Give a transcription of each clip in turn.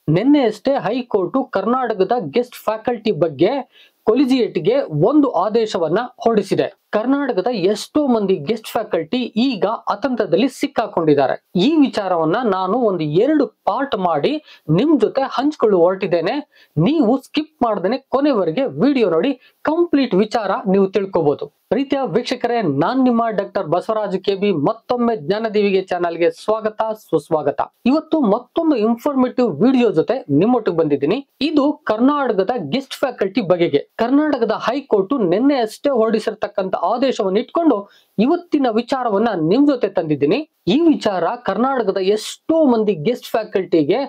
ನಿನ್ನೆಯಷ್ಟೇ ಹೈಕೋರ್ಟ್ ಕರ್ನಾಟಕದ guest faculty ಬಗ್ಗೆ ಕೊಲಿಜಿಯೇಟ್ಗೆ ಒಂದು ಆದೇಶವನ್ನ ಹೊರಡಿಸಿದೆ. ಕರ್ನಾಟಕದ ಎಷ್ಟೋ ಮಂದಿ ಗೆಸ್ಟ್ ಫ್ಯಾಕಲ್ಟಿ ಈಗ ಅತಂತ್ರದಲ್ಲಿ ಸಿಕ್ಕಾಕೊಂಡಿದ್ದಾರೆ. ಈ ವಿಚಾರವನ್ನ ನಾನು ಒಂದು 2 ಪಾರ್ಟ್ ಮಾಡಿ ನಿಮ್ ಜೊತೆ ಹಂಚ್ಕೊಳ್ಳು ಹೊರಟಿದ್ದೇನೆ. ನೀವು ಸ್ಕಿಪ್ ಮಾಡ್ದೇನೆ ಕೊನೆವರೆಗೆ ವಿಡಿಯೋ ನೋಡಿ ಕಂಪ್ಲೀಟ್ ವಿಚಾರ ನೀವು ತಿಳ್ಕೋಬಹುದು. ಪ್ರೀತಿಯ ವೀಕ್ಷಕರೇ, ನಾನ್ ನಿಮ್ಮ ಡಾಕ್ಟರ್ ಬಸವರಾಜ್ ಕೆಬಿ ಮತ್ತೊಮ್ಮೆ ಜ್ಞಾನದೀವಿಗೆ ಚಾನಲ್ಗೆ ಸ್ವಾಗತ ಸುಸ್ವಾಗತ. ಇವತ್ತು ಮತ್ತೊಂದು ಇನ್ಫಾರ್ಮೇಟಿವ್ ವಿಡಿಯೋ ಜೊತೆ ನಿಮ್ಮೊಟ್ಟಿಗೆ ಬಂದಿದ್ದೀನಿ. ಇದು ಕರ್ನಾಟಕದ ಗೆಸ್ಟ್ ಫ್ಯಾಕಲ್ಟಿ ಬಗೆಗೆ ಕರ್ನಾಟಕದ ಹೈಕೋರ್ಟ್ ನಿನ್ನೆ ಅಷ್ಟೇ ಹೊರಡಿಸಿರ್ತಕ್ಕಂಥ ಆದೇಶವನ್ನು ಇಟ್ಕೊಂಡು ಇವತ್ತಿನ ವಿಚಾರವನ್ನ ನಿಮ್ ಜೊತೆ ತಂದಿದ್ದೀನಿ. ಈ ವಿಚಾರ ಕರ್ನಾಟಕದ ಎಷ್ಟೋ ಮಂದಿ ಗೆಸ್ಟ್ ಫ್ಯಾಕಲ್ಟಿಗೆ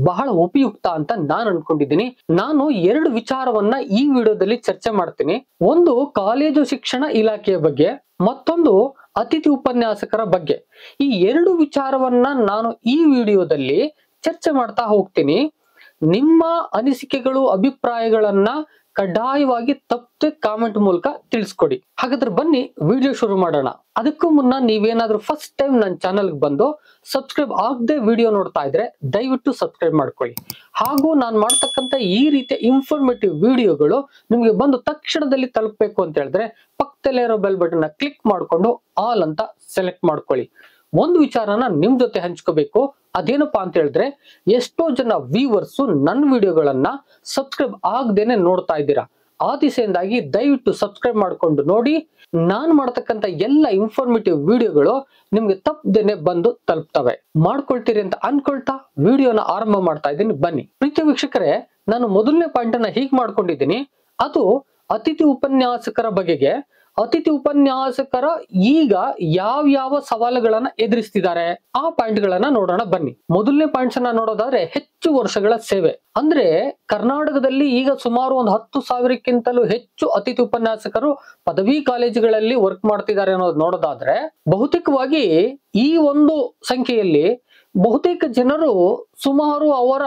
ಬಹಳ ಉಪಯುಕ್ತ ಅಂತ ನಾನು ಅನ್ಕೊಂಡಿದ್ದೀನಿ. ನಾನು 2 ವಿಚಾರವನ್ನ ಈ ವಿಡಿಯೋದಲ್ಲಿ ಚರ್ಚೆ ಮಾಡ್ತೀನಿ. ಒಂದು ಕಾಲೇಜು ಶಿಕ್ಷಣ ಇಲಾಖೆಯ ಬಗ್ಗೆ, ಮತ್ತೊಂದು ಅತಿಥಿ ಉಪನ್ಯಾಸಕರ ಬಗ್ಗೆ. ಈ 2 ವಿಚಾರವನ್ನ ನಾನು ಈ ವಿಡಿಯೋದಲ್ಲಿ ಚರ್ಚೆ ಮಾಡ್ತಾ ಹೋಗ್ತೀನಿ. ನಿಮ್ಮ ಅನಿಸಿಕೆಗಳು, ಅಭಿಪ್ರಾಯಗಳನ್ನ ಕಡ್ಡಾಯವಾಗಿ ತಪ್ಪದೆ ಕಾಮೆಂಟ್ ಮೂಲಕ ತಿಳಿಸ್ಕೊಡಿ. ಹಾಗಾದ್ರೆ ಬನ್ನಿ ವಿಡಿಯೋ ಶುರು ಮಾಡೋಣ. ಅದಕ್ಕೂ ಮುನ್ನ ನೀವೇನಾದ್ರೂ ಫಸ್ಟ್ ಟೈಮ್ ನನ್ನ ಚಾನಲ್ಗೆ ಬಂದು ಸಬ್ಸ್ಕ್ರೈಬ್ ಆಗದೆ ವಿಡಿಯೋ ನೋಡ್ತಾ ಇದ್ರೆ ದಯವಿಟ್ಟು ಸಬ್ಸ್ಕ್ರೈಬ್ ಮಾಡ್ಕೊಳ್ಳಿ. ಹಾಗೂ ನಾನು ಮಾಡ್ತಕ್ಕಂಥ ಈ ರೀತಿಯ ಇನ್ಫಾರ್ಮೇಟಿವ್ ವಿಡಿಯೋಗಳು ನಿಮ್ಗೆ ಬಂದು ತಕ್ಷಣದಲ್ಲಿ ತಲುಪಬೇಕು ಅಂತ ಹೇಳಿದ್ರೆ ಪಕ್ಕದಲ್ಲಿರೋ ಬೆಲ್ ಬಟನ್ ಕ್ಲಿಕ್ ಮಾಡ್ಕೊಂಡು ಆಲ್ ಅಂತ ಸೆಲೆಕ್ಟ್ ಮಾಡ್ಕೊಳ್ಳಿ. ಒಂದು ವಿಚಾರನ ನಿಮ್ ಜೊತೆ ಹಂಚ್ಕೋಬೇಕು. ಅದೇನಪ್ಪಾ ಅಂತ ಹೇಳಿದ್ರೆ, ಎಷ್ಟೋ ಜನ ವ್ಯೂವರ್ಸ್ ನನ್ನ ವಿಡಿಯೋಗಳನ್ನ ಸಬ್ಸ್ಕ್ರೈಬ್ ಆಗದೇನೆ ನೋಡ್ತಾ ಇದ್ದೀರಾ. ಆ ದಿಸೆಯಿಂದಾಗಿ ದಯವಿಟ್ಟು ಸಬ್ಸ್ಕ್ರೈಬ್ ಮಾಡ್ಕೊಂಡು ನೋಡಿ. ನಾನ್ ಮಾಡ್ತಕ್ಕಂಥ ಎಲ್ಲ ಇನ್ಫಾರ್ಮೇಟಿವ್ ವಿಡಿಯೋಗಳು ನಿಮ್ಗೆ ತಪ್ಪದೇನೆ ಬಂದು ತಲುಪ್ತವೆ. ಮಾಡ್ಕೊಳ್ತೀರಿ ಅಂತ ಅನ್ಕೊಳ್ತಾ ವಿಡಿಯೋನ ಆರಂಭ ಮಾಡ್ತಾ ಇದ್ದೀನಿ. ಬನ್ನಿ ಪ್ರೀತಿಯ ವೀಕ್ಷಕರೇ, ನಾನು ಮೊದಲನೇ ಪಾಯಿಂಟ್ ಅನ್ನ ಹೀಗೆ ಮಾಡ್ಕೊಂಡಿದ್ದೀನಿ. ಅದು ಅತಿಥಿ ಉಪನ್ಯಾಸಕರ ಬಗೆಗೆ. ಅತಿಥಿ ಉಪನ್ಯಾಸಕರ ಈಗ ಯಾವ ಸವಾಲುಗಳನ್ನ ಎದುರಿಸ್ತಿದ್ದಾರೆ ಆ ಪಾಯಿಂಟ್ ಗಳನ್ನ ನೋಡೋಣ ಬನ್ನಿ. ಮೊದಲನೇ ಪಾಯಿಂಟ್ಸ್ ಅನ್ನ ನೋಡೋದಾದ್ರೆ, ಹೆಚ್ಚು ವರ್ಷಗಳ ಸೇವೆ. ಅಂದ್ರೆ ಕರ್ನಾಟಕದಲ್ಲಿ ಈಗ ಸುಮಾರು ಒಂದು 10,000ಕ್ಕಿಂತಲೂ ಹೆಚ್ಚು ಅತಿಥಿ ಉಪನ್ಯಾಸಕರು ಪದವಿ ಕಾಲೇಜುಗಳಲ್ಲಿ ವರ್ಕ್ ಮಾಡ್ತಿದ್ದಾರೆ ಅನ್ನೋದು ನೋಡೋದಾದ್ರೆ, ಬಹುತೇಕವಾಗಿ ಈ ಒಂದು ಸಂಖ್ಯೆಯಲ್ಲಿ ಬಹುತೇಕ ಜನರು ಸುಮಾರು ಅವರ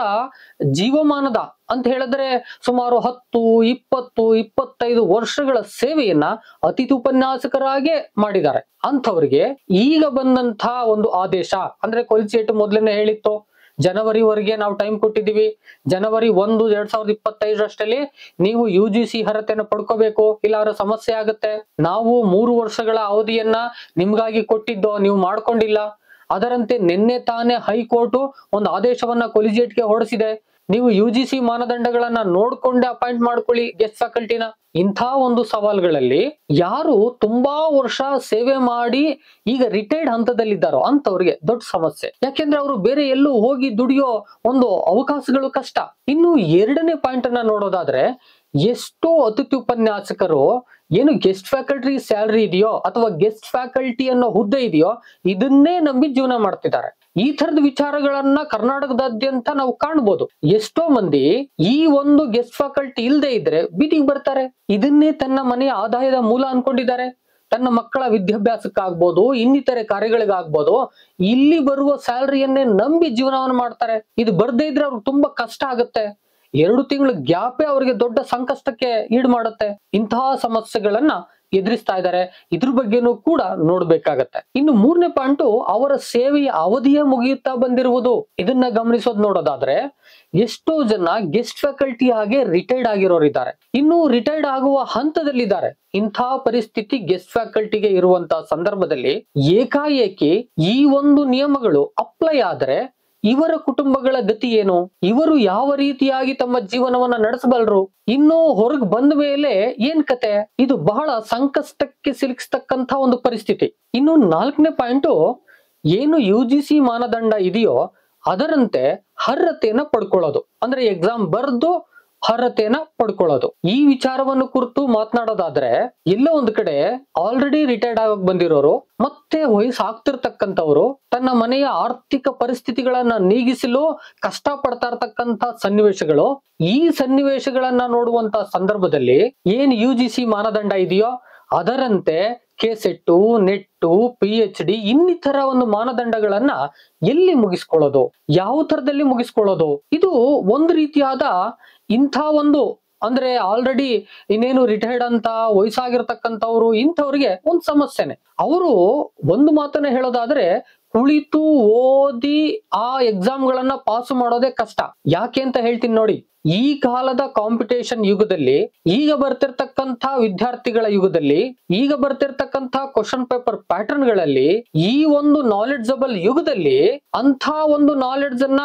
ಜೀವಮಾನದ ಅಂತ ಹೇಳಿದ್ರೆ ಸುಮಾರು 10, 20, 25 ವರ್ಷಗಳ ಸೇವೆಯನ್ನ ಅತಿಥಿ ಉಪನ್ಯಾಸಕರಾಗೆ ಮಾಡಿದ್ದಾರೆ. ಅಂಥವ್ರಿಗೆ ಈಗ ಬಂದಂತಹ ಒಂದು ಆದೇಶ ಅಂದ್ರೆ ಕೊಲಿಜಿಯೇಟ್ ಮೊದಲನೇ ಹೇಳಿತ್ತು, ಜನವರಿವರೆಗೆ ನಾವು ಟೈಮ್ ಕೊಟ್ಟಿದ್ದೀವಿ. ಜನವರಿ 1, 2025 ನೀವು UGC ಅರ್ಹತೆಯನ್ನು ಪಡ್ಕೋಬೇಕು, ಇಲ್ಲಾರ ಸಮಸ್ಯೆ ಆಗುತ್ತೆ. ನಾವು 3 ವರ್ಷಗಳ ಅವಧಿಯನ್ನ ನಿಮ್ಗಾಗಿ ಕೊಟ್ಟಿದ್ದೋ, ನೀವು ಮಾಡ್ಕೊಂಡಿಲ್ಲ. ಅದರಂತೆ ನಿನ್ನೆ ತಾನೇ ಹೈಕೋರ್ಟ್ ಒಂದು ಆದೇಶವನ್ನ ಕೊಲಿಜಿಯೇಟ್ಗೆ ಹೊರಡಿಸಿದೆ. ನೀವು UGC ಮಾನದಂಡಗಳನ್ನ ನೋಡ್ಕೊಂಡೆ ಅಪಾಯಿಂಟ್ ಮಾಡ್ಕೊಳ್ಳಿ ಗೆಸ್ಟ್ ಫ್ಯಾಕಲ್ಟಿನ. ಇಂಥ ಒಂದು ಸವಾಲುಗಳಲ್ಲಿ ಯಾರು ತುಂಬಾ ವರ್ಷ ಸೇವೆ ಮಾಡಿ ಈಗ ರಿಟೈರ್ಡ್ ಹಂತದಲ್ಲಿದ್ದಾರೋ ಅಂತವ್ರಿಗೆ ದೊಡ್ಡ ಸಮಸ್ಯೆ. ಯಾಕೆಂದ್ರೆ ಅವರು ಬೇರೆ ಎಲ್ಲೂ ಹೋಗಿ ದುಡಿಯೋ ಒಂದು ಅವಕಾಶಗಳು ಕಷ್ಟ. ಇನ್ನು 2ನೇ ಪಾಯಿಂಟ್ ಅನ್ನ ನೋಡೋದಾದ್ರೆ, ಎಷ್ಟೋ ಅತಿಥಿ ಉಪನ್ಯಾಸಕರು ಏನು ಗೆಸ್ಟ್ ಫ್ಯಾಕಲ್ಟಿ ಸ್ಯಾಲರಿ ಇದೆಯೋ ಅಥವಾ ಗೆಸ್ಟ್ ಫ್ಯಾಕಲ್ಟಿ ಅನ್ನೋ ಹುದ್ದೆ ಇದೆಯೋ ಇದನ್ನೇ ನಂಬಿ ಜೀವನ ಮಾಡ್ತಿದ್ದಾರೆ. ಈ ತರದ ವಿಚಾರಗಳನ್ನ ಕರ್ನಾಟಕದಾದ್ಯಂತ ನಾವು ಕಾಣಬಹುದು. ಎಷ್ಟೋ ಮಂದಿ ಈ ಒಂದು ಗೆಸ್ಟ್ ಫ್ಯಾಕಲ್ಟಿ ಇಲ್ಲದೆ ಇದ್ರೆ ಬೀದಿಗೆ ಬರ್ತಾರೆ. ಇದನ್ನೇ ತನ್ನ ಮನೆಯ ಆದಾಯದ ಮೂಲ ಅನ್ಕೊಂಡಿದ್ದಾರೆ. ತನ್ನ ಮಕ್ಕಳ ವಿದ್ಯಾಭ್ಯಾಸಕ್ಕಾಗ್ಬೋದು, ಇನ್ನಿತರೆ ಕಾರ್ಯಗಳಿಗಾಗ್ಬೋದು ಇಲ್ಲಿ ಬರುವ ಸ್ಯಾಲರಿಯನ್ನೇ ನಂಬಿ ಜೀವನವನ್ನು ಮಾಡ್ತಾರೆ. ಇದು ಬರ್ದೇ ಇದ್ರೆ ಅವ್ರಿಗೆ ತುಂಬಾ ಕಷ್ಟ ಆಗುತ್ತೆ. 2 ತಿಂಗಳ ಗ್ಯಾಪೇ ಅವರಿಗೆ ದೊಡ್ಡ ಸಂಕಷ್ಟಕ್ಕೆ ಈಡು ಮಾಡುತ್ತೆ. ಇಂತಹ ಸಮಸ್ಯೆಗಳನ್ನ ಎದುರಿಸ್ತಾ ಇದ್ದಾರೆ. ಇದ್ರ ಬಗ್ಗೆನೂ ಕೂಡ ನೋಡ್ಬೇಕಾಗತ್ತೆ. ಇನ್ನು 3ನೇ ಪಾಯಿಂಟ್, ಅವರ ಸೇವೆಯ ಅವಧಿಯೇ ಮುಗಿಯುತ್ತಾ ಬಂದಿರುವುದು. ಇದನ್ನ ಗಮನಿಸೋದು ನೋಡೋದಾದ್ರೆ, ಎಷ್ಟೋ ಜನ ಗೆಸ್ಟ್ ಫ್ಯಾಕಲ್ಟಿ ಹಾಗೆ ರಿಟೈರ್ಡ್ ಆಗಿರೋರಿದ್ದಾರೆ, ಇನ್ನು ರಿಟೈರ್ಡ್ ಆಗುವ ಹಂತದಲ್ಲಿದ್ದಾರೆ. ಇಂಥ ಪರಿಸ್ಥಿತಿ ಗೆಸ್ಟ್ ಫ್ಯಾಕಲ್ಟಿಗೆ ಇರುವಂತಹ ಸಂದರ್ಭದಲ್ಲಿ ಏಕಾಏಕಿ ಈ ಒಂದು ನಿಯಮಗಳು ಅಪ್ಲೈ ಆದ್ರೆ ಇವರ ಕುಟುಂಬಗಳ ಗತಿ ಏನು? ಇವರು ಯಾವ ರೀತಿಯಾಗಿ ತಮ್ಮ ಜೀವನವನ್ನ ನಡೆಸಬಲ್ಲರು? ಇನ್ನು ಹೊರಗ್ ಬಂದ ಮೇಲೆ ಏನ್ ಕತೆ? ಇದು ಬಹಳ ಸಂಕಷ್ಟಕ್ಕೆ ಸಿಲುಕಿಸ್ತಕ್ಕಂತ ಒಂದು ಪರಿಸ್ಥಿತಿ. ಇನ್ನು 4ನೇ ಪಾಯಿಂಟ್, ಏನು UGC ಮಾನದಂಡ ಇದೆಯೋ ಅದರಂತೆ ಅರ್ಹತೆಯನ್ನ ಪಡ್ಕೊಳ್ಳೋದು. ಅಂದ್ರೆ ಎಕ್ಸಾಮ್ ಬರ್ದು ಅರ್ಹತೆಯನ್ನ ಪಡ್ಕೊಳ್ಳೋದು. ಈ ವಿಚಾರವನ್ನು ಕುರಿತು ಮಾತನಾಡೋದಾದ್ರೆ, ಎಲ್ಲೋ ಒಂದು ಕಡೆ ಆಲ್ರೆಡಿ ರಿಟೈರ್ಡ್ ಆಗಿ ಬಂದಿರೋರು ಮತ್ತೆ ವಯಸ್ಸು ಆಗ್ತಿರ್ತಕ್ಕಂಥವ್ರು ತನ್ನ ಮನೆಯ ಆರ್ಥಿಕ ಪರಿಸ್ಥಿತಿಗಳನ್ನ ನೀಗಿಸಲು ಕಷ್ಟ ಪಡ್ತಾ ಇರ್ತಕ್ಕಂಥ ಸನ್ನಿವೇಶಗಳು. ಈ ಸನ್ನಿವೇಶಗಳನ್ನ ನೋಡುವಂತ ಸಂದರ್ಭದಲ್ಲಿ ಏನ್ UGC ಮಾನದಂಡ ಇದೆಯೋ ಅದರಂತೆ ಕೆಸೆಟ್, ನೆಟ್ಟು, PhD ಇನ್ನಿತರ ಒಂದು ಮಾನದಂಡಗಳನ್ನ ಎಲ್ಲಿ ಮುಗಿಸ್ಕೊಳ್ಳೋದು, ಯಾವ ತರದಲ್ಲಿ ಮುಗಿಸ್ಕೊಳ್ಳೋದು? ಇದು ಒಂದು ರೀತಿಯಾದ ಇಂಥ ಒಂದು ಅಂದ್ರೆ ಆಲ್ರೆಡಿ ಇನ್ನೇನು ರಿಟೈರ್ಡ್ ಅಂತ ವಯಸ್ಸಾಗಿರ್ತಕ್ಕಂಥವ್ರು ಇಂಥವ್ರಿಗೆ ಒಂದು ಸಮಸ್ಯೆನೆ. ಅವರು ಒಂದು ಮಾತನ್ನ ಹೇಳೋದಾದ್ರೆ, ಕುಳಿತು ಓದಿ ಆ ಎಕ್ಸಾಮ್ಗಳನ್ನ ಪಾಸ್ ಮಾಡೋದೇ ಕಷ್ಟ. ಯಾಕೆ ಅಂತ ಹೇಳ್ತೀನಿ ನೋಡಿ. ಈ ಕಾಲದ ಕಾಂಪಿಟೇಷನ್ ಯುಗದಲ್ಲಿ, ಈಗ ಬರ್ತಿರ್ತಕ್ಕಂಥ ವಿದ್ಯಾರ್ಥಿಗಳ ಯುಗದಲ್ಲಿ, ಈಗ ಬರ್ತಿರ್ತಕ್ಕಂಥ ಕ್ವಶನ್ ಪೇಪರ್ ಪ್ಯಾಟರ್ನ್ ಗಳಲ್ಲಿ, ಈ ಒಂದು ನಾಲೆಡ್ಜಬಲ್ ಯುಗದಲ್ಲಿ ಅಂತ ಒಂದು ನಾಲೆಡ್ಜ್ ಅನ್ನ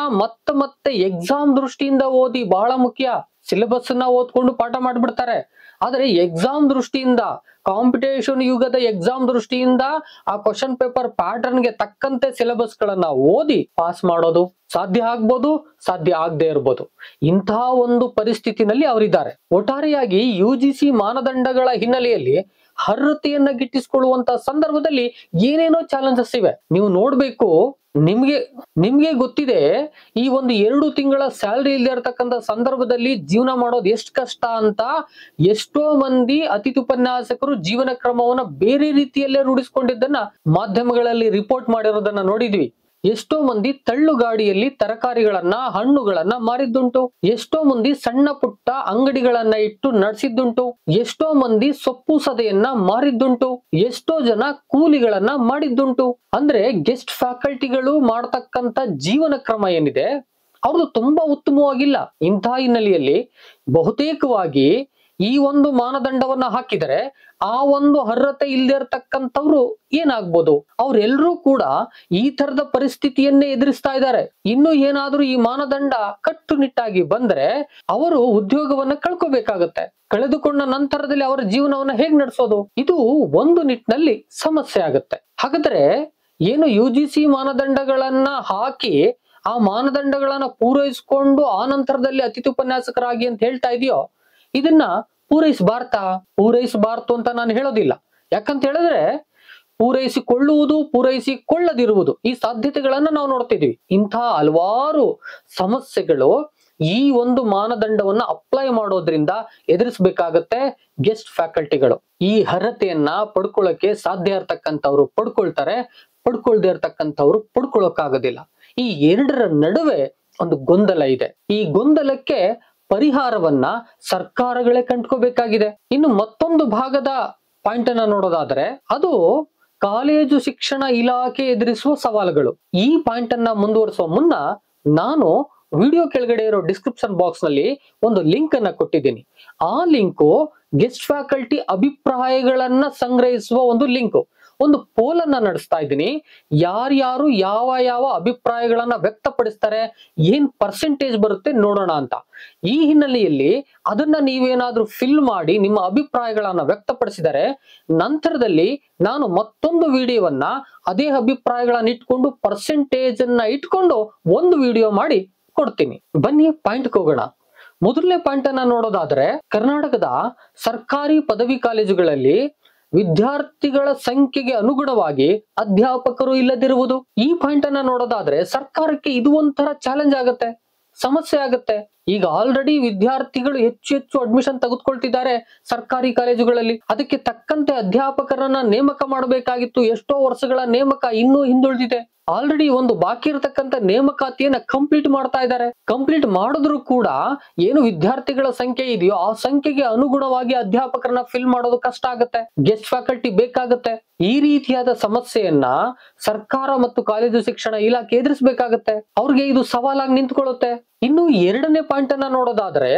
ಮತ್ತೆ ಎಕ್ಸಾಮ್ ದೃಷ್ಟಿಯಿಂದ ಓದಿ ಬಹಳ ಮುಖ್ಯ. ಸಿಲೆಬಸ್ ನ ಓದ್ಕೊಂಡು ಪಾಠ ಮಾಡ್ಬಿಡ್ತಾರೆ. ಆದ್ರೆ ಎಕ್ಸಾಮ್ ದೃಷ್ಟಿಯಿಂದ, ಕಾಂಪಿಟೇಷನ್ ಯುಗದ ಎಕ್ಸಾಮ್ ದೃಷ್ಟಿಯಿಂದ ಆ ಕ್ವಶನ್ ಪೇಪರ್ ಪ್ಯಾಟರ್ನ್ ಗೆ ತಕ್ಕಂತೆ ಸಿಲೆಬಸ್ ಗಳನ್ನ ಓದಿ ಪಾಸ್ ಮಾಡೋದು ಸಾಧ್ಯ ಆಗ್ಬೋದು, ಸಾಧ್ಯ ಆಗದೆ ಇರ್ಬೋದು. ಇಂತಹ ಒಂದು ಪರಿಸ್ಥಿತಿನಲ್ಲಿ ಅವರಿದ್ದಾರೆ. ಒಟ್ಟಾರೆಯಾಗಿ UGC ಮಾನದಂಡಗಳ ಹಿನ್ನೆಲೆಯಲ್ಲಿ ಅರ್ಹತೆಯನ್ನ ಗಿಟ್ಟಿಸಿಕೊಳ್ಳುವಂತ ಸಂದರ್ಭದಲ್ಲಿ ಏನೇನೋ ಚಾಲೆಂಜಸ್ ಇವೆ. ನೀವು ನೋಡ್ಬೇಕು, ನಿಮ್ಗೆ ಗೊತ್ತಿದೆ, ಈ ಒಂದು 2 ತಿಂಗಳ ಸ್ಯಾಲರಿ ಇಲ್ಲದೆ ಇರತಕ್ಕಂತ ಸಂದರ್ಭದಲ್ಲಿ ಜೀವನ ಮಾಡೋದು ಎಷ್ಟು ಕಷ್ಟ ಅಂತ ಎಷ್ಟೋ ಮಂದಿ ಅತಿಥಿ ಉಪನ್ಯಾಸಕರು ಜೀವನ ಕ್ರಮವನ್ನ ಬೇರೆ ರೀತಿಯಲ್ಲೇ ರೂಢಿಸಿಕೊಂಡಿದ್ದನ್ನ ಮಾಧ್ಯಮಗಳಲ್ಲಿ ರಿಪೋರ್ಟ್ ಮಾಡಿರೋದನ್ನ ನೋಡಿದ್ವಿ. ಎಷ್ಟೋ ಮಂದಿ ತಳ್ಳು ಗಾಡಿಯಲ್ಲಿ ತರಕಾರಿಗಳನ್ನ, ಹಣ್ಣುಗಳನ್ನ ಮಾರಿದ್ದುಂಟು. ಎಷ್ಟೋ ಮಂದಿ ಸಣ್ಣ ಪುಟ್ಟ ಅಂಗಡಿಗಳನ್ನ ಇಟ್ಟು ನಡೆಸಿದ್ದುಂಟು. ಎಷ್ಟೋ ಮಂದಿ ಸೊಪ್ಪು ಸದೆಯನ್ನ ಮಾರಿದ್ದುಂಟು. ಎಷ್ಟೋ ಜನ ಕೂಲಿಗಳನ್ನ ಮಾಡಿದ್ದುಂಟು. ಅಂದ್ರೆ ಗೆಸ್ಟ್ ಫ್ಯಾಕಲ್ಟಿಗಳು ಮಾಡತಕ್ಕಂತ ಜೀವನ ಕ್ರಮ ಏನಿದೆ ಅವ್ರದ್ದು ತುಂಬಾ ಉತ್ತಮವಾಗಿಲ್ಲ. ಇಂತಹ ಹಿನ್ನೆಲೆಯಲ್ಲಿ ಬಹುತೇಕವಾಗಿ ಈ ಒಂದು ಮಾನದಂಡವನ್ನ ಹಾಕಿದರೆ ಆ ಒಂದು ಅರ್ಹತೆ ಇಲ್ಲದೆ ಇರತಕ್ಕಂಥವ್ರು ಏನಾಗ್ಬೋದು? ಅವ್ರೆಲ್ರೂ ಕೂಡ ಈ ತರದ ಪರಿಸ್ಥಿತಿಯನ್ನೇ ಎದುರಿಸ್ತಾ ಇದ್ದಾರೆ. ಇನ್ನು ಏನಾದ್ರೂ ಈ ಮಾನದಂಡ ಕಟ್ಟುನಿಟ್ಟಾಗಿ ಬಂದ್ರೆ ಅವರು ಉದ್ಯೋಗವನ್ನ ಕಳ್ಕೋಬೇಕಾಗತ್ತೆ. ಕಳೆದುಕೊಂಡ ನಂತರದಲ್ಲಿ ಅವರ ಜೀವನವನ್ನ ಹೇಗ್ ನಡೆಸೋದು? ಇದು ಒಂದು ನಿಟ್ಟಿನಲ್ಲಿ ಸಮಸ್ಯೆ ಆಗುತ್ತೆ. ಹಾಗಾದ್ರೆ ಏನು UGC ಮಾನದಂಡಗಳನ್ನ ಹಾಕಿ ಆ ಮಾನದಂಡಗಳನ್ನ ಪೂರೈಸಿಕೊಂಡು ಆ ನಂತರದಲ್ಲಿ ಅತಿಥಿ ಉಪನ್ಯಾಸಕರಾಗಿ ಅಂತ ಹೇಳ್ತಾ ಇದೆಯೋ, ಇದನ್ನ ಪೂರೈಸಬಾರ್ದು ಅಂತ ನಾನು ಹೇಳೋದಿಲ್ಲ. ಯಾಕಂತ ಹೇಳಿದ್ರೆ ಪೂರೈಸಿಕೊಳ್ಳುವುದು, ಪೂರೈಸಿಕೊಳ್ಳದಿರುವುದು ಈ ಸಾಧ್ಯತೆಗಳನ್ನ ನಾವು ನೋಡ್ತಿದೀವಿ. ಇಂತಹ ಹಲವಾರು ಸಮಸ್ಯೆಗಳು ಈ ಒಂದು ಮಾನದಂಡವನ್ನ ಅಪ್ಲೈ ಮಾಡೋದ್ರಿಂದ ಎದುರಿಸಬೇಕಾಗತ್ತೆ ಗೆಸ್ಟ್ ಫ್ಯಾಕಲ್ಟಿಗಳು. ಈ ಅರ್ಹತೆಯನ್ನ ಪಡ್ಕೊಳ್ಳೋಕೆ ಸಾಧ್ಯ ಇರ್ತಕ್ಕಂಥವ್ರು ಪಡ್ಕೊಳ್ತಾರೆ, ಪಡ್ಕೊಳ್ದೇ ಇರ್ತಕ್ಕಂಥವ್ರು ಪಡ್ಕೊಳ್ಳೋಕ್ಕಾಗೋದಿಲ್ಲ. ಈ ಎರಡರ ನಡುವೆ ಒಂದು ಗೊಂದಲ ಇದೆ. ಈ ಗೊಂದಲಕ್ಕೆ ಪರಿಹಾರವನ್ನ ಸರ್ಕಾರಗಳೇ ಕಂಡುಕೋಬೇಕಾಗಿದೆ. ಇನ್ನು ಮತ್ತೊಂದು ಭಾಗದ ಪಾಯಿಂಟ್ ಅನ್ನ ನೋಡೋದಾದ್ರೆ ಅದು ಕಾಲೇಜು ಶಿಕ್ಷಣ ಇಲಾಖೆ ಎದುರಿಸುವ ಸವಾಲುಗಳು. ಈ ಪಾಯಿಂಟ್ ಅನ್ನ ಮುಂದುವರಿಸುವ ಮುನ್ನ ನಾನು ವಿಡಿಯೋ ಕೆಳಗಡೆ ಇರೋ ಡಿಸ್ಕ್ರಿಪ್ಷನ್ ಬಾಕ್ಸ್ ನಲ್ಲಿ ಒಂದು ಲಿಂಕ್ ಅನ್ನ ಕೊಟ್ಟಿದ್ದೀನಿ. ಆ ಲಿಂಕು ಗೆಸ್ಟ್ ಫ್ಯಾಕಲ್ಟಿ ಅಭಿಪ್ರಾಯಗಳನ್ನ ಸಂಗ್ರಹಿಸುವ ಒಂದು ಲಿಂಕ್. ಒಂದು ಪೋಲ್ ಅನ್ನ ನಡೆಸ್ತಾ ಇದ್ದೀನಿ. ಯಾರ್ಯಾರು ಯಾವ ಅಭಿಪ್ರಾಯಗಳನ್ನ ವ್ಯಕ್ತಪಡಿಸ್ತಾರೆ, ಏನ್ ಪರ್ಸೆಂಟೇಜ್ ಬರುತ್ತೆ ನೋಡೋಣ ಅಂತ. ಈ ಹಿನ್ನೆಲೆಯಲ್ಲಿ ಅದನ್ನ ನೀವೇನಾದ್ರೂ ಫಿಲ್ ಮಾಡಿ ನಿಮ್ಮ ಅಭಿಪ್ರಾಯಗಳನ್ನ ವ್ಯಕ್ತಪಡಿಸಿದರೆ ನಂತರದಲ್ಲಿ ನಾನು ಮತ್ತೊಂದು ವಿಡಿಯೋವನ್ನ ಅದೇ ಅಭಿಪ್ರಾಯಗಳನ್ನ ಇಟ್ಕೊಂಡು ಪರ್ಸೆಂಟೇಜ್ ಅನ್ನ ಇಟ್ಕೊಂಡು ಒಂದು ವಿಡಿಯೋ ಮಾಡಿ ಕೊಡ್ತೀನಿ. ಬನ್ನಿ ಪಾಯಿಂಟ್ಗೆ ಹೋಗೋಣ. ಮೊದಲನೇ ಪಾಯಿಂಟ್ ಅನ್ನ ನೋಡೋದಾದ್ರೆ, ಕರ್ನಾಟಕದ ಸರ್ಕಾರಿ ಪದವಿ ಕಾಲೇಜುಗಳಲ್ಲಿ ವಿದ್ಯಾರ್ಥಿಗಳ ಸಂಖ್ಯೆಗೆ ಅನುಗುಣವಾಗಿ ಅಧ್ಯಾಪಕರು ಇಲ್ಲದಿರುವುದು. ಈ ಪಾಯಿಂಟ್ ಅನ್ನ ನೋಡೋದಾದ್ರೆ ಸರ್ಕಾರಕ್ಕೆ ಇದು ಒಂಥರ ಚಾಲೆಂಜ್ ಆಗತ್ತೆ, ಸಮಸ್ಯೆ ಆಗತ್ತೆ. ಈಗ ಆಲ್ರೆಡಿ ವಿದ್ಯಾರ್ಥಿಗಳು ಹೆಚ್ಚು ಅಡ್ಮಿಷನ್ ತೆಗೆದುಕೊಳ್ತಿದ್ದಾರೆ ಸರ್ಕಾರಿ ಕಾಲೇಜುಗಳಲ್ಲಿ. ಅದಕ್ಕೆ ತಕ್ಕಂತೆ ಅಧ್ಯಾಪಕರನ್ನ ನೇಮಕ ಮಾಡಬೇಕಾಗಿತ್ತು. ಎಷ್ಟೋ ವರ್ಷಗಳ ನೇಮಕ ಇನ್ನೂ ಹಿಂದುಳಿದಿದೆ. ಆಲ್ರೆಡಿ ಒಂದು ಬಾಕಿ ಇರತಕ್ಕಂತ ನೇಮಕಾತಿಯನ್ನ ಕಂಪ್ಲೀಟ್ ಮಾಡ್ತಾ ಇದ್ದಾರೆ. ಕಂಪ್ಲೀಟ್ ಮಾಡಿದ್ರು ಕೂಡ ಏನು ವಿದ್ಯಾರ್ಥಿಗಳ ಸಂಖ್ಯೆ ಇದೆಯೋ ಆ ಸಂಖ್ಯೆಗೆ ಅನುಗುಣವಾಗಿ ಅಧ್ಯಾಪಕರನ್ನ ಫಿಲ್ ಮಾಡೋದು ಕಷ್ಟ ಆಗುತ್ತೆ. ಗೆಸ್ಟ್ ಫ್ಯಾಕಲ್ಟಿ ಬೇಕಾಗುತ್ತೆ. ಈ ರೀತಿಯಾದ ಸಮಸ್ಯೆಯನ್ನ ಸರ್ಕಾರ ಮತ್ತು ಕಾಲೇಜು ಶಿಕ್ಷಣ ಇಲಾಖೆ ಎದುರಿಸಬೇಕಾಗತ್ತೆ. ಅವ್ರಿಗೆ ಇದು ಸವಾಲಾಗಿ ನಿಂತ್ಕೊಳ್ಳುತ್ತೆ. ಇನ್ನು ಎರಡನೇ ಪಾಯಿಂಟ್ ಅನ್ನ ನೋಡೋದಾದ್ರೆ,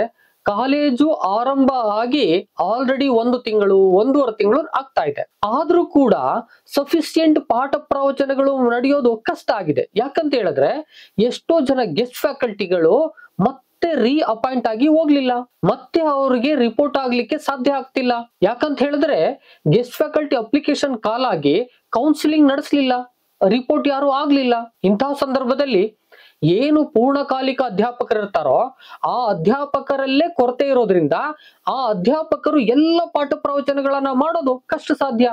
ಕಾಲೇಜು ಆರಂಭ ಆಗಿ ಆಲ್ರೆಡಿ 1 ತಿಂಗಳು 1.5 ತಿಂಗಳು ಆಗ್ತಾ ಇದೆ. ಆದ್ರೂ ಕೂಡ ಸಫಿಸಿಯೆಂಟ್ ಪಾಠ ಪ್ರವಚನಗಳು ನಡೆಯೋದು ಕಷ್ಟ ಆಗಿದೆ. ಯಾಕಂತ ಹೇಳಿದ್ರೆ ಎಷ್ಟೋ ಜನ ಗೆಸ್ಟ್ ಫ್ಯಾಕಲ್ಟಿಗಳು ಮತ್ತೆ ಅಪಾಯಿಂಟ್ ಆಗಿ ಹೋಗ್ಲಿಲ್ಲ, ಮತ್ತೆ ಅವ್ರಿಗೆ ರಿಪೋರ್ಟ್ ಆಗ್ಲಿಕ್ಕೆ ಸಾಧ್ಯ ಆಗ್ತಿಲ್ಲ. ಯಾಕಂತ ಹೇಳಿದ್ರೆ ಗೆಸ್ಟ್ ಫ್ಯಾಕಲ್ಟಿ ಅಪ್ಲಿಕೇಶನ್ ಕಾಲ್ ಆಗಿ ಕೌನ್ಸಿಲಿಂಗ್ ನಡೆಸಲಿಲ್ಲ, ರಿಪೋರ್ಟ್ ಯಾರು ಆಗ್ಲಿಲ್ಲ. ಇಂತಹ ಸಂದರ್ಭದಲ್ಲಿ ಏನು ಪೂರ್ಣಕಾಲಿಕ ಅಧ್ಯಾಪಕರು ಇರ್ತಾರೋ ಆ ಅಧ್ಯಾಪಕರಲ್ಲೇ ಕೊರತೆ ಇರೋದ್ರಿಂದ ಆ ಅಧ್ಯಾಪಕರು ಎಲ್ಲ ಪಾಠ ಪ್ರವಚನಗಳನ್ನ ಮಾಡೋದು ಕಷ್ಟ ಸಾಧ್ಯ.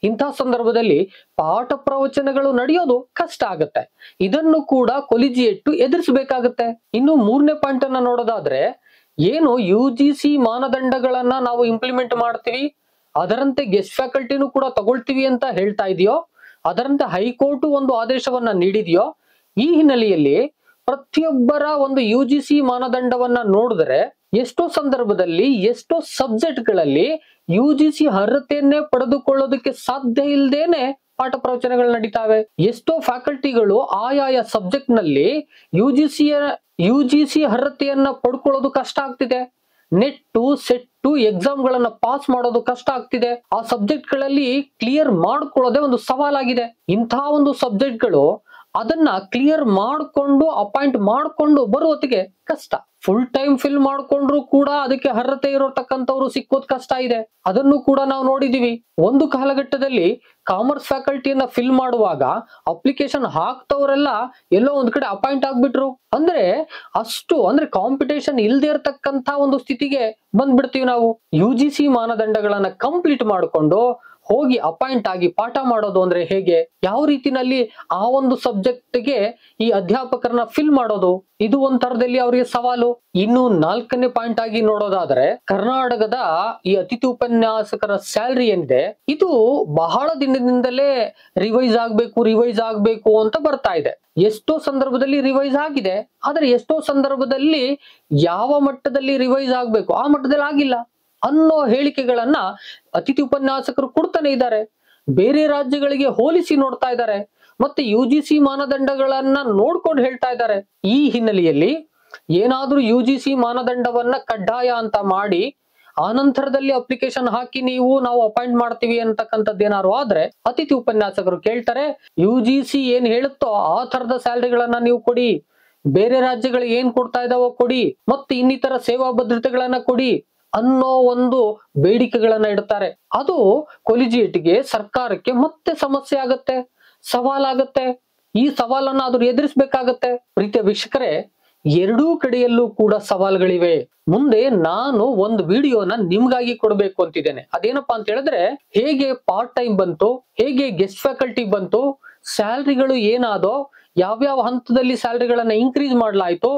ಇಂತಹ ಸಂದರ್ಭದಲ್ಲಿ ಪಾಠ ಪ್ರವಚನಗಳು ನಡೆಯೋದು ಕಷ್ಟ ಆಗತ್ತೆ. ಇದನ್ನು ಕೂಡ ಕೊಲಿಜಿಯೇಟ್ ಎದುರಿಸಬೇಕಾಗತ್ತೆ. ಇನ್ನು ಮೂರನೇ ಪಾಯಿಂಟ್ ಅನ್ನ ನೋಡೋದಾದ್ರೆ, ಏನು UGC ಮಾನದಂಡಗಳನ್ನ ನಾವು ಇಂಪ್ಲಿಮೆಂಟ್ ಮಾಡ್ತೀವಿ, ಅದರಂತೆ ಗೆಸ್ಟ್ ಫ್ಯಾಕಲ್ಟಿನೂ ಕೂಡ ತಗೊಳ್ತೀವಿ ಅಂತ ಹೇಳ್ತಾ ಇದೆಯೋ, ಅದರಂತೆ ಹೈಕೋರ್ಟ್ ಒಂದು ಆದೇಶವನ್ನ ನೀಡಿದೆಯೋ, ಈ ಹಿನ್ನೆಲೆಯಲ್ಲಿ ಪ್ರತಿಯೊಬ್ಬರ ಒಂದು UGC ಮಾನದಂಡವನ್ನ ನೋಡಿದ್ರೆ ಎಷ್ಟೋ ಸಂದರ್ಭದಲ್ಲಿ ಎಷ್ಟೋ ಸಬ್ಜೆಕ್ಟ್ ಗಳಲ್ಲಿ UGC ಅರ್ಹತೆಯನ್ನೇ ಪಡೆದುಕೊಳ್ಳೋದಕ್ಕೆ ಸಾಧ್ಯ ಇಲ್ಲದೇನೆ ಪಾಠ ಪ್ರವಚನಗಳು ನಡೀತಾವೆ. ಎಷ್ಟೋ ಫ್ಯಾಕಲ್ಟಿಗಳು ಆಯಾಯ ಸಬ್ಜೆಕ್ಟ್ ನಲ್ಲಿ ಯುಜಿಸಿ ಅರ್ಹತೆಯನ್ನ ಪಡ್ಕೊಳ್ಳೋದು ಕಷ್ಟ ಆಗ್ತಿದೆ. ನೆಟ್ಟು ಸೆಟ್ಟು ಎಕ್ಸಾಮ್ ಗಳನ್ನ ಪಾಸ್ ಮಾಡೋದು ಕಷ್ಟ ಆಗ್ತಿದೆ. ಆ ಸಬ್ಜೆಕ್ಟ್ ಗಳಲ್ಲಿ ಕ್ಲಿಯರ್ ಮಾಡ್ಕೊಳ್ಳೋದೇ ಒಂದು ಸವಾಲಾಗಿದೆ. ಇಂತಹ ಒಂದು ಸಬ್ಜೆಕ್ಟ್ ಗಳು ಅದನ್ನ ಕ್ಲಿಯರ್ ಮಾಡ್ಕೊಂಡು ಅಪಾಯಿಂಟ್ ಮಾಡ್ಕೊಂಡು ಬರುವತ್ತಿಗೆ ಕಷ್ಟ. ಫುಲ್ ಟೈಮ್ ಫಿಲ್ ಮಾಡ್ಕೊಂಡ್ರು ಕೂಡ ಅದಕ್ಕೆ ಅರ್ಹತೆ ಇರತಕ್ಕಂಥವ್ರು ಸಿಕ್ಕೋದ್ ಕಷ್ಟ ಇದೆ. ಅದನ್ನು ಕೂಡ ನಾವು ನೋಡಿದೀವಿ. ಒಂದು ಕಾಲಘಟ್ಟದಲ್ಲಿ ಕಾಮರ್ಸ್ ಫ್ಯಾಕಲ್ಟಿಯನ್ನ ಫಿಲ್ ಮಾಡುವಾಗ ಅಪ್ಲಿಕೇಶನ್ ಹಾಕ್ತವ್ರೆಲ್ಲ ಎಲ್ಲೋ ಒಂದ್ ಕಡೆ ಅಪಾಯಿಂಟ್ ಆಗ್ಬಿಟ್ರು. ಅಂದ್ರೆ ಕಾಂಪಿಟೇಷನ್ ಇಲ್ದೇ ಇರತಕ್ಕಂತ ಒಂದು ಸ್ಥಿತಿಗೆ ಬಂದ್ಬಿಡ್ತೀವಿ ನಾವು. ಯುಜಿಸಿ ಮಾನದಂಡಗಳನ್ನ ಕಂಪ್ಲೀಟ್ ಮಾಡ್ಕೊಂಡು ಹೋಗಿ ಅಪಾಯಿಂಟ್ ಆಗಿ ಪಾಠ ಮಾಡೋದು ಅಂದ್ರೆ ಹೇಗೆ, ಯಾವ ರೀತಿನಲ್ಲಿ ಆ ಒಂದು ಸಬ್ಜೆಕ್ಟ್ಗೆ ಈ ಅಧ್ಯಾಪಕರನ್ನ ಫಿಲ್ ಮಾಡೋದು, ಇದು ಒಂದ್ ತರದಲ್ಲಿ ಅವರಿಗೆ ಸವಾಲು. ಇನ್ನು 4ನೇ ಪಾಯಿಂಟ್ ಆಗಿ ನೋಡೋದಾದ್ರೆ, ಕರ್ನಾಟಕದ ಈ ಅತಿಥಿ ಉಪನ್ಯಾಸಕರ ಸ್ಯಾಲರಿ ಏನಿದೆ ಇದು ಬಹಳ ದಿನದಿಂದಲೇ ರಿವೈಸ್ ಆಗ್ಬೇಕು ಅಂತ ಬರ್ತಾ ಇದೆ. ಎಷ್ಟೋ ಸಂದರ್ಭದಲ್ಲಿ ರಿವೈಸ್ ಆಗಿದೆ, ಆದ್ರೆ ಎಷ್ಟೋ ಸಂದರ್ಭದಲ್ಲಿ ಯಾವ ಮಟ್ಟದಲ್ಲಿ ರಿವೈಸ್ ಆಗ್ಬೇಕು ಆ ಮಟ್ಟದಲ್ಲಿ ಆಗಿಲ್ಲ ಅನ್ನೋ ಹೇಳಿಕೆಗಳನ್ನ ಅತಿಥಿ ಉಪನ್ಯಾಸಕರು ಕೊಡ್ತಾನೆ ಇದ್ದಾರೆ. ಬೇರೆ ರಾಜ್ಯಗಳಿಗೆ ಹೋಲಿಸಿ ನೋಡ್ತಾ ಇದ್ದಾರೆ, ಮತ್ತೆ ಯುಜಿಸಿ ಮಾನದಂಡಗಳನ್ನ ನೋಡ್ಕೊಂಡು ಹೇಳ್ತಾ ಇದ್ದಾರೆ. ಈ ಹಿನ್ನೆಲೆಯಲ್ಲಿ ಏನಾದ್ರೂ ಯುಜಿಸಿ ಮಾನದಂಡವನ್ನ ಕಡ್ಡಾಯ ಅಂತ ಮಾಡಿ ಆನಂತರದಲ್ಲಿ ಅಪ್ಲಿಕೇಶನ್ ಹಾಕಿ ನಾವು ಅಪಾಯಿಂಟ್ ಮಾಡ್ತೀವಿ ಅಂತಕ್ಕಂಥದ್ದು ಏನಾದ್ರು ಆದ್ರೆ ಅತಿಥಿ ಉಪನ್ಯಾಸಕರು ಕೇಳ್ತಾರೆ, ಯುಜಿಸಿ ಏನ್ ಹೇಳುತ್ತೋ ಆ ತರದ ಸ್ಯಾಲರಿಗಳನ್ನ ನೀವು ಕೊಡಿ, ಬೇರೆ ರಾಜ್ಯಗಳು ಏನ್ ಕೊಡ್ತಾ ಇದಾವೋ ಕೊಡಿ, ಮತ್ತೆ ಇನ್ನಿತರ ಸೇವಾ ಭದ್ರತೆಗಳನ್ನ ಕೊಡಿ ಅನ್ನೋ ಒಂದು ಬೇಡಿಕೆಗಳನ್ನ ಇಡ್ತಾರೆ. ಅದು ಕೊಲಿಜಿಯೇಟ್ಗೆ, ಸರ್ಕಾರಕ್ಕೆ ಮತ್ತೆ ಸಮಸ್ಯೆ ಆಗತ್ತೆ, ಸವಾಲಾಗತ್ತೆ. ಈ ಸವಾಲನ್ನ ಆದ್ರೂ ಎದುರಿಸಬೇಕಾಗತ್ತೆ. ಪ್ರೀತಿಯ ವೀಕ್ಷಕರೇ, ಎರಡೂ ಕಡೆಯಲ್ಲೂ ಕೂಡ ಸವಾಲುಗಳಿವೆ. ಮುಂದೆ ನಾನು ಒಂದು ವಿಡಿಯೋನ ನಿಮ್ಗಾಗಿ ಕೊಡ್ಬೇಕು ಅಂತಿದ್ದೇನೆ. ಅದೇನಪ್ಪಾ ಅಂತ ಹೇಳಿದ್ರೆ, ಹೇಗೆ ಪಾರ್ಟ್ ಟೈಮ್ ಬಂತು, ಹೇಗೆ ಗೆಸ್ಟ್ ಫ್ಯಾಕಲ್ಟಿ ಬಂತು, ಸ್ಯಾಲ್ರಿಗಳು ಏನಾದೋ, ಯಾವ್ಯಾವ ಹಂತದಲ್ಲಿ ಸ್ಯಾಲ್ರಿಗಳನ್ನ ಇನ್ಕ್ರೀಸ್ ಮಾಡ್ಲಾಯ್ತು,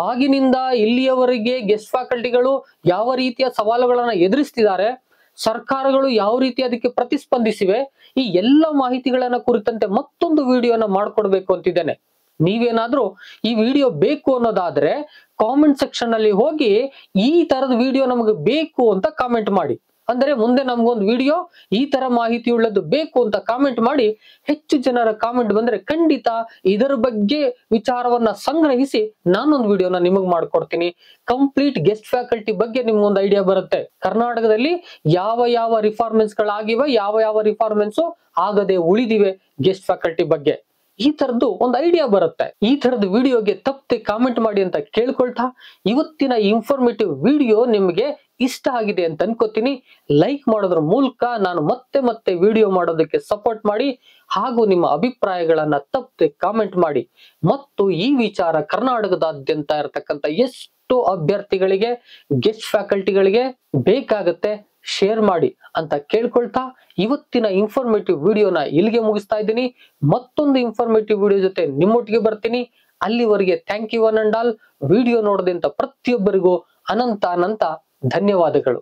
ಆಗಿನಿಂದ ಇಲ್ಲಿಯವರೆಗೆ ಗೆಸ್ಟ್ ಫ್ಯಾಕಲ್ಟಿಗಳು ಯಾವ ರೀತಿಯ ಸವಾಲುಗಳನ್ನ ಎದುರಿಸ್ತಿದ್ದಾರೆ, ಸರ್ಕಾರಗಳು ಯಾವ ರೀತಿ ಅದಕ್ಕೆ ಪ್ರತಿಸ್ಪಂದಿಸಿವೆ, ಈ ಎಲ್ಲ ಮಾಹಿತಿಗಳನ್ನ ಕುರಿತಂತೆ ಮತ್ತೊಂದು ವಿಡಿಯೋನ ಮಾಡ್ಕೊಡ್ಬೇಕು ಅಂತಿದ್ದೇನೆ. ನೀವೇನಾದ್ರೂ ಈ ವಿಡಿಯೋ ಬೇಕು ಅನ್ನೋದಾದ್ರೆ ಕಾಮೆಂಟ್ ಸೆಕ್ಷನ್ ಅಲ್ಲಿ ಹೋಗಿ ಈ ತರದ ವಿಡಿಯೋ ನಮಗೆ ಬೇಕು ಅಂತ ಕಾಮೆಂಟ್ ಮಾಡಿ. ಅಂದ್ರೆ ಮುಂದೆ ನಮ್ಗೊಂದು ವಿಡಿಯೋ ಈ ತರ ಮಾಹಿತಿ ಉಳ್ಳದ್ದು ಬೇಕು ಅಂತ ಕಾಮೆಂಟ್ ಮಾಡಿ. ಹೆಚ್ಚು ಜನರ ಕಾಮೆಂಟ್ ಬಂದ್ರೆ ಖಂಡಿತ ಇದರ ಬಗ್ಗೆ ವಿಚಾರವನ್ನ ಸಂಗ್ರಹಿಸಿ ನಾನೊಂದು ವಿಡಿಯೋನ ನಿಮಗ್ ಮಾಡ್ಕೊಡ್ತೀನಿ. ಕಂಪ್ಲೀಟ್ ಗೆಸ್ಟ್ ಫ್ಯಾಕಲ್ಟಿ ಬಗ್ಗೆ ನಿಮ್ಗೊಂದು ಐಡಿಯಾ ಬರುತ್ತೆ. ಕರ್ನಾಟಕದಲ್ಲಿ ಯಾವ ರಿಫಾರ್ಮೆನ್ಸ್ ಗಳಾಗಿವೆ, ಯಾವ ರಿಫಾರ್ಮೆನ್ಸ್ ಆಗದೆ ಉಳಿದಿವೆ ಗೆಸ್ಟ್ ಫ್ಯಾಕಲ್ಟಿ ಬಗ್ಗೆ, ಈ ತರದ್ದು ಒಂದು ಐಡಿಯಾ ಬರುತ್ತೆ. ಈ ತರದ ವಿಡಿಯೋಗೆ ತಪ್ಪದೆ ಕಾಮೆಂಟ್ ಮಾಡಿ ಅಂತ ಕೇಳ್ಕೊಳ್ತಾ, ಇವತ್ತಿನ ಇನ್ಫಾರ್ಮೇಟಿವ್ ವಿಡಿಯೋ ನಿಮ್ಗೆ ಇಷ್ಟ ಆಗಿದೆ ಅಂತ ಅನ್ಕೋತೀನಿ. ಲೈಕ್ ಮಾಡೋದ್ರ ಮೂಲಕ ನಾನು ಮತ್ತೆ ವಿಡಿಯೋ ಮಾಡೋದಕ್ಕೆ ಸಪೋರ್ಟ್ ಮಾಡಿ, ಹಾಗೂ ನಿಮ್ಮ ಅಭಿಪ್ರಾಯಗಳನ್ನ ತಪ್ಪದೆ ಕಾಮೆಂಟ್ ಮಾಡಿ. ಮತ್ತು ಈ ವಿಚಾರ ಕರ್ನಾಟಕದಾದ್ಯಂತ ಇರತಕ್ಕಂತ ಎಷ್ಟು ಅಭ್ಯರ್ಥಿಗಳಿಗೆ, ಗೆಸ್ಟ್ ಫ್ಯಾಕಲ್ಟಿಗಳಿಗೆ ಬೇಕಾಗತ್ತೆ, ಶೇರ್ ಮಾಡಿ ಅಂತ ಕೇಳ್ಕೊಳ್ತಾ ಇವತ್ತಿನ ಇನ್ಫಾರ್ಮೇಟಿವ್ ವಿಡಿಯೋನ ಇಲ್ಲಿಗೆ ಮುಗಿಸ್ತಾ ಇದ್ದೀನಿ. ಮತ್ತೊಂದು ಇನ್ಫಾರ್ಮೇಟಿವ್ ವಿಡಿಯೋ ಜೊತೆ ನಿಮ್ಮೊಟ್ಟಿಗೆ ಬರ್ತೀನಿ. ಅಲ್ಲಿವರೆಗೆ thank you one and all. Video ನೋಡದಂತ ಪ್ರತಿಯೊಬ್ಬರಿಗೂ ಅನಂತ ಧನ್ಯವಾದಗಳು.